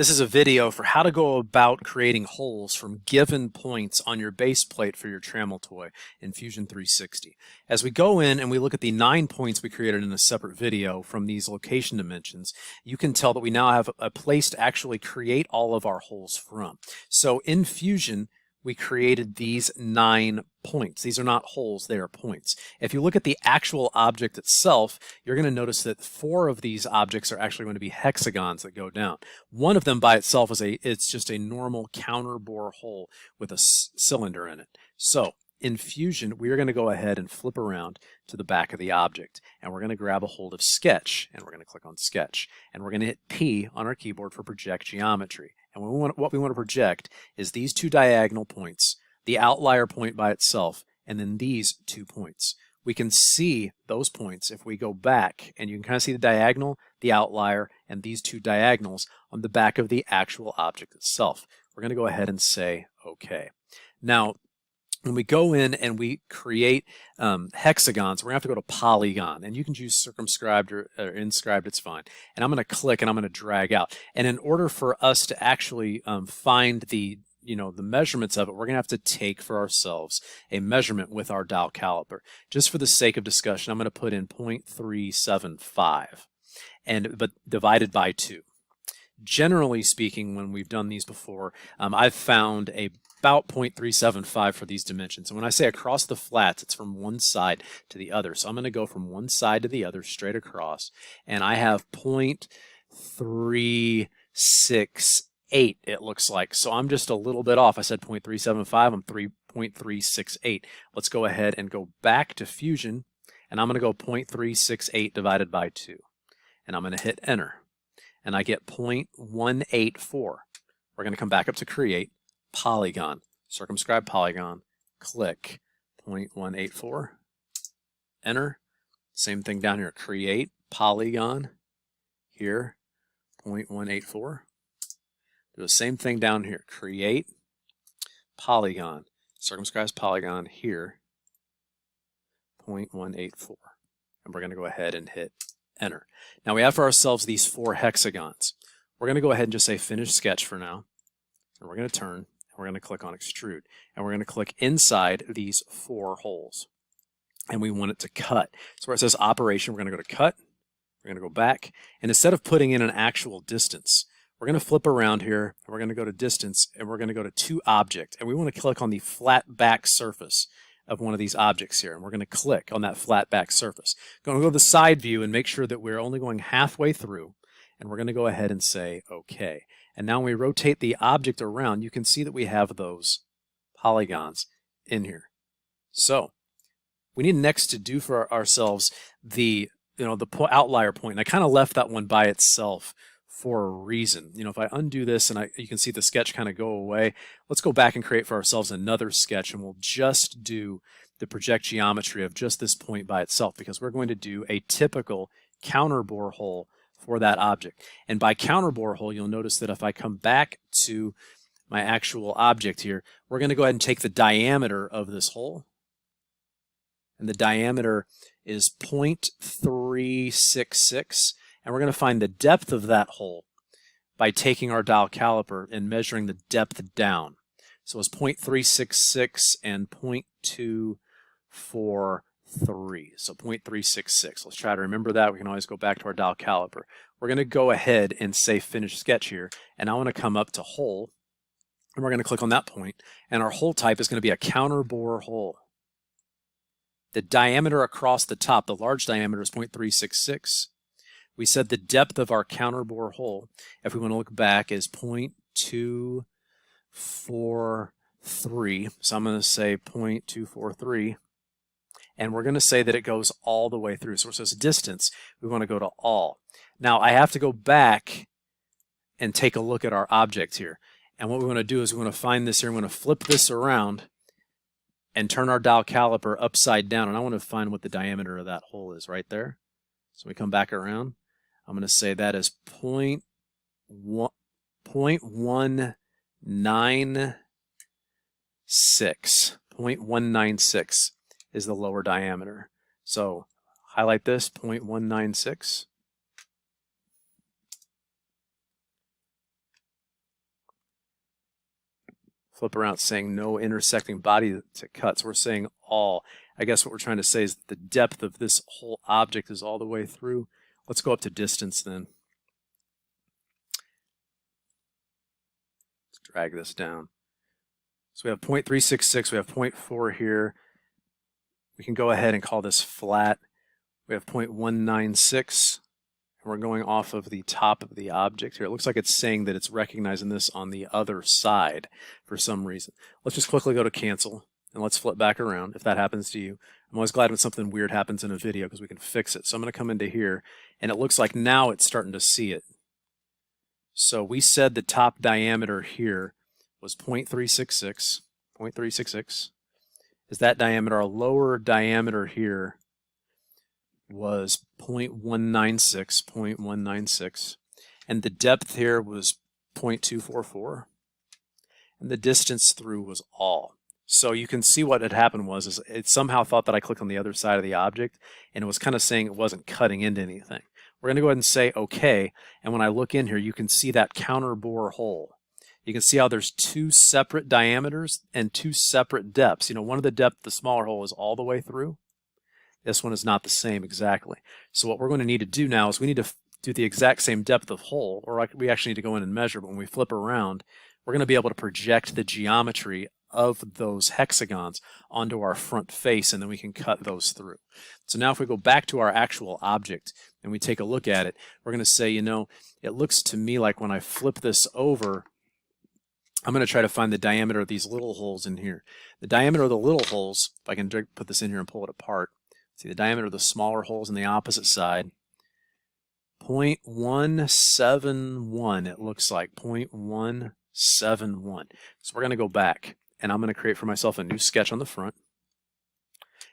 This is a video for how to go about creating holes from given points on your base plate for your Trammel toy in Fusion 360. As we go in and we look at the 9 points we created in a separate video from these location dimensions, you can tell that we now have a place to actually create all of our holes from. So in Fusion, we created these 9 points. These are not holes, they are points. If you look at the actual object itself, you're going to notice that 4 of these objects are actually going to be hexagons that go down. One of them by itself is it's just a normal counterbore hole with a cylinder in it. So in Fusion, we are going to go ahead and flip around to the back of the object, and we're going to grab a hold of Sketch, and we're going to click on Sketch, and we're going to hit P on our keyboard for Project Geometry. And what we want to project is these 2 diagonal points, the outlier point by itself, and then these 2 points. We can see those points if we go back, and you can kind of see the diagonal, the outlier, and these 2 diagonals on the back of the actual object itself. We're going to go ahead and say OK. Now, when we go in and we create hexagons, we're going to have to go to Polygon, and you can choose circumscribed or inscribed, it's fine. And I'm going to click and I'm going to drag out. And in order for us to actually find the measurements of it, we're going to have to take for ourselves a measurement with our dowel caliper. Just for the sake of discussion, I'm going to put in 0.375, but divided by 2. Generally speaking, when we've done these before, I've found about 0.375 for these dimensions. And when I say across the flats, it's from one side to the other. So I'm going to go from one side to the other straight across. And I have 0.368, it looks like. So I'm just a little bit off. I said 0.375, I'm 0.368. Let's go ahead and go back to Fusion. And I'm going to go 0.368 divided by 2. And I'm going to hit Enter. And I get 0.184. We're going to come back up to Create, Polygon, circumscribe Polygon, click 0.184, Enter. Same thing down here, Create, Polygon, here, 0.184. Do the same thing down here, Create, Polygon, circumscribe Polygon, here, 0.184. And we're going to go ahead and hit Enter. Now we have for ourselves these 4 hexagons. We're going to go ahead and just say Finish Sketch for now. And we're going to turn, and we're going to click on Extrude. And we're going to click inside these 4 holes. And we want it to cut. So where it says Operation, we're going to go to Cut. We're going to go back. And instead of putting in an actual distance, we're going to flip around here. And we're going to go to Distance. And we're going to go to To Object. And we want to click on the flat back surface of one of these objects here, and we're going to click on that flat back surface. Going to go to the side view and make sure that we're only going halfway through, and we're going to go ahead and say OK. And now when we rotate the object around, you can see that we have those polygons in here. So we need next to do for ourselves the outlier point, and I kind of left that one by itself for a reason. If I undo this and you can see the sketch kind of go away, let's go back and create for ourselves another sketch, and we'll just do the project geometry of just this point by itself, because we're going to do a typical counterbore hole for that object. And by counterbore hole, you'll notice that if I come back to my actual object here, we're going to go ahead and take the diameter of this hole, and the diameter is 0.366. And we're going to find the depth of that hole by taking our dowel caliper and measuring the depth down. So it's 0.366 and 0.243. So 0.366. Let's try to remember that. We can always go back to our dowel caliper. We're going to go ahead and say Finish Sketch here. And I want to come up to Hole. And we're going to click on that point. And our hole type is going to be a counterbore hole. The diameter across the top, the large diameter, is 0.366. We said the depth of our counterbore hole, if we want to look back, is 0.243. So I'm going to say 0.243. And we're going to say that it goes all the way through. So it says distance. We want to go to all. Now I have to go back and take a look at our object here. And what we want to do is we want to find this here. We want to flip this around and turn our dowel caliper upside down. And I want to find what the diameter of that hole is right there. So we come back around. I'm going to say that is 0.196. 0.196 is the lower diameter. So highlight this, 0.196. flip around, saying no intersecting body to cut. So we're saying all. I guess what we're trying to say is that the depth of this whole object is all the way through. Let's go up to distance then. Let's drag this down. So we have 0.366, we have 0.4 here. We can go ahead and call this flat. We have 0.196, and we're going off of the top of the object here. It looks like it's saying that it's recognizing this on the other side for some reason. Let's just quickly go to cancel, and let's flip back around if that happens to you. I'm always glad when something weird happens in a video because we can fix it. So I'm going to come into here, and it looks like now it's starting to see it. So we said the top diameter here was 0.366. 0.366 is that diameter. Our lower diameter here was 0.196, 0.196, and the depth here was 0.244, and the distance through was all. So you can see what had happened is it somehow thought that I clicked on the other side of the object, and it was kind of saying it wasn't cutting into anything. We're going to go ahead and say OK, and when I look in here, you can see that counterbore hole. You can see how there's two separate diameters and two separate depths. You know, one of the depth, the smaller hole, is all the way through. This one is not the same exactly. So what we're going to need to do now is we need to do the exact same depth of hole, or we actually need to go in and measure, but when we flip around, we're going to be able to project the geometry of those hexagons onto our front face, and then we can cut those through. So now if we go back to our actual object and we take a look at it, we're going to say, you know, it looks to me like when I flip this over, I'm going to try to find the diameter of these little holes in here. The diameter of the little holes, if I can put this in here and pull it apart, see the diameter of the smaller holes on the opposite side, 0.171, it looks like, 0.171. So we're going to go back, and I'm going to create for myself a new sketch on the front,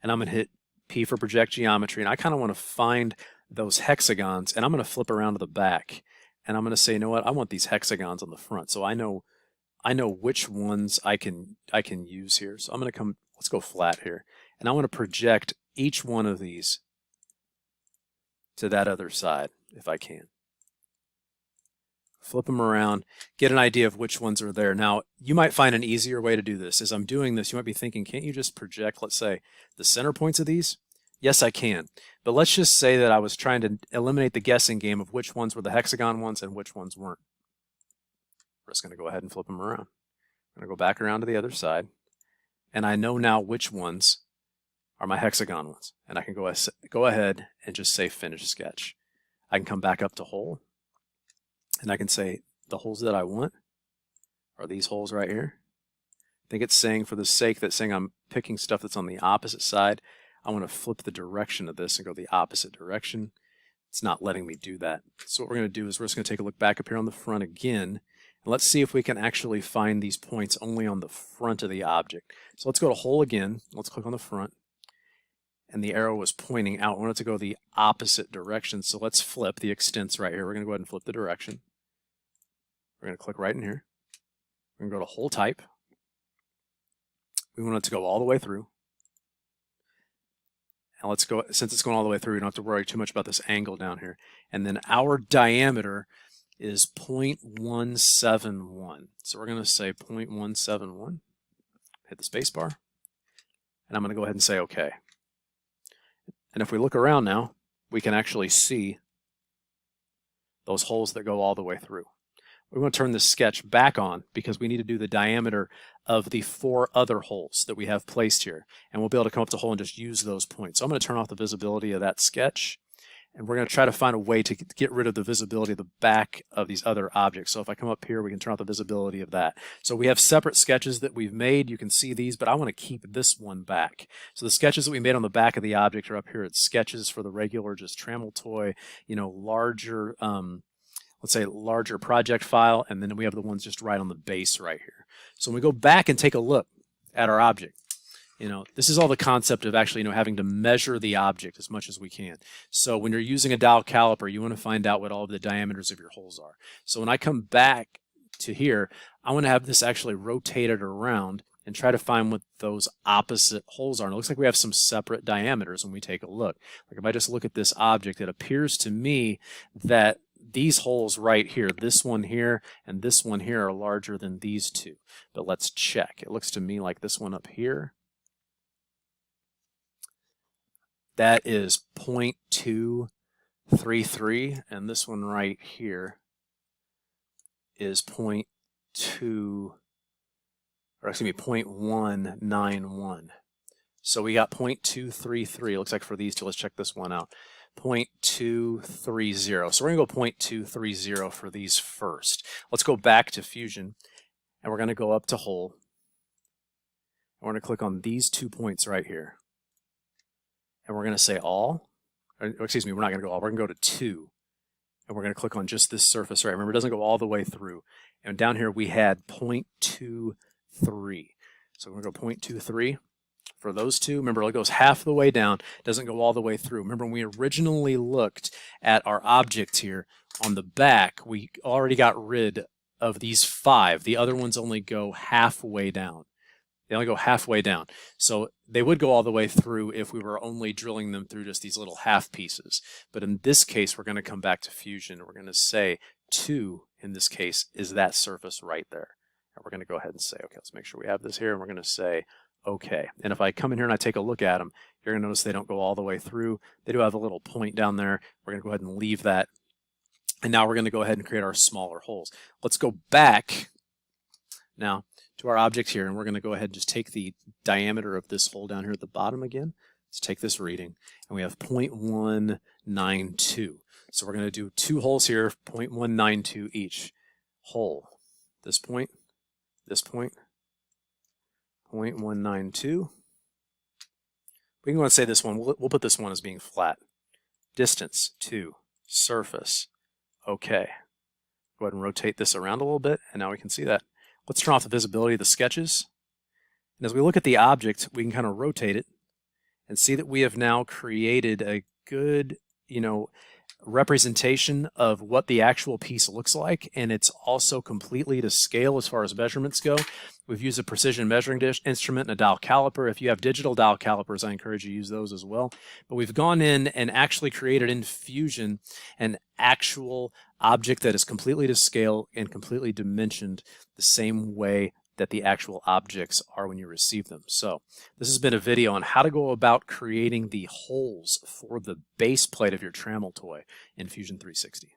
and I'm going to hit P for project geometry, and I kind of want to find those hexagons, and I'm going to flip around to the back, and I'm going to say, you know what, I want these hexagons on the front, so I know which ones I can use here. So I'm going to come, let's go flat here, and I want to project each one of these to that other side if I can. Flip them around, get an idea of which ones are there. Now, you might find an easier way to do this. As I'm doing this, you might be thinking, can't you just project, let's say, the center points of these? Yes, I can. But let's just say that I was trying to eliminate the guessing game of which ones were the hexagon ones and which ones weren't. We're just going to go ahead and flip them around. I'm going to go back around to the other side, and I know now which ones are my hexagon ones, and I can go ahead and just say finish sketch. I can come back up to hole, and I can say the holes that I want are these holes right here. I think it's saying, for the sake that saying I'm picking stuff that's on the opposite side, I want to flip the direction of this and go the opposite direction. It's not letting me do that. So what we're going to do is we're just going to take a look back up here on the front again, and let's see if we can actually find these points only on the front of the object. So let's go to hole again. Let's click on the front. And the arrow was pointing out. We want it to go the opposite direction. So let's flip the extents right here. We're going to go ahead and flip the direction. We're going to click right in here. We're going to go to hole type. We want it to go all the way through. And let's go, since it's going all the way through, we don't have to worry too much about this angle down here. And then our diameter is 0.171. So we're going to say 0.171. Hit the space bar. And I'm going to go ahead and say OK. And if we look around now, we can actually see those holes that go all the way through. We want to turn this sketch back on because we need to do the diameter of the 4 other holes that we have placed here. And we'll be able to come up to hole and just use those points. So I'm going to turn off the visibility of that sketch. And we're going to try to find a way to get rid of the visibility of the back of these other objects. So if I come up here, we can turn off the visibility of that. So we have separate sketches that we've made. You can see these, but I want to keep this one back. So the sketches that we made on the back of the object are up here. It's sketches for the regular, just Trammel Toy, you know, larger, let's say larger project file. And then we have the ones just right on the base right here. So when we go back and take a look at our object, you know, this is all the concept of actually, you know, having to measure the object as much as we can. So when you're using a dial caliper, you want to find out what all of the diameters of your holes are. So when I come back to here, I want to have this actually rotated around and try to find what those opposite holes are. And it looks like we have some separate diameters when we take a look. Like if I just look at this object, it appears to me that these holes right here, this one here and this one here, are larger than these two. But let's check. It looks to me like this one up here, that is 0.233, and this one right here is 0.191. So we got 0.233. Looks like for these two, let's check this one out. 0.230. So we're going to go 0.230 for these first. Let's go back to Fusion, and we're going to go up to hole. And we're going to click on these 2 points right here. And we're going to say all. Or, excuse me, we're not going to go all. We're going to go to 2. And we're going to click on just this surface right. Remember, it doesn't go all the way through. And down here we had 0.23. So we're going to go 0.23. For those two. Remember, it goes half the way down, doesn't go all the way through. Remember, when we originally looked at our object here on the back, we already got rid of these 5. The other ones only go halfway down. They only go halfway down. So they would go all the way through if we were only drilling them through just these little half pieces. But in this case, we're going to come back to Fusion. We're going to say 2, in this case, is that surface right there. And we're going to go ahead and say, okay, let's make sure we have this here. And we're going to say, okay. And if I come in here and I take a look at them, you're going to notice they don't go all the way through. They do have a little point down there. We're going to go ahead and leave that. And now we're going to go ahead and create our smaller holes. Let's go back now to our object here, and we're going to go ahead and just take the diameter of this hole down here at the bottom again. Let's take this reading, and we have 0.192. So we're going to do 2 holes here, 0.192 each. Hole, this point, 0.192. We can go and say this one. We'll put this one as being flat. Distance 2, surface. Okay. Go ahead and rotate this around a little bit, and now we can see that. Let's turn off the visibility of the sketches. And as we look at the object, we can kind of rotate it and see that we have now created a good, representation of what the actual piece looks like, and it's also completely to scale as far as measurements go. We've used a precision measuring instrument and a dial caliper. If you have digital dial calipers, I encourage you to use those as well. But we've gone in and actually created in Fusion an actual object that is completely to scale and completely dimensioned the same way that the actual objects are when you receive them. So this has been a video on how to go about creating the holes for the base plate of your Trammel toy in Fusion 360.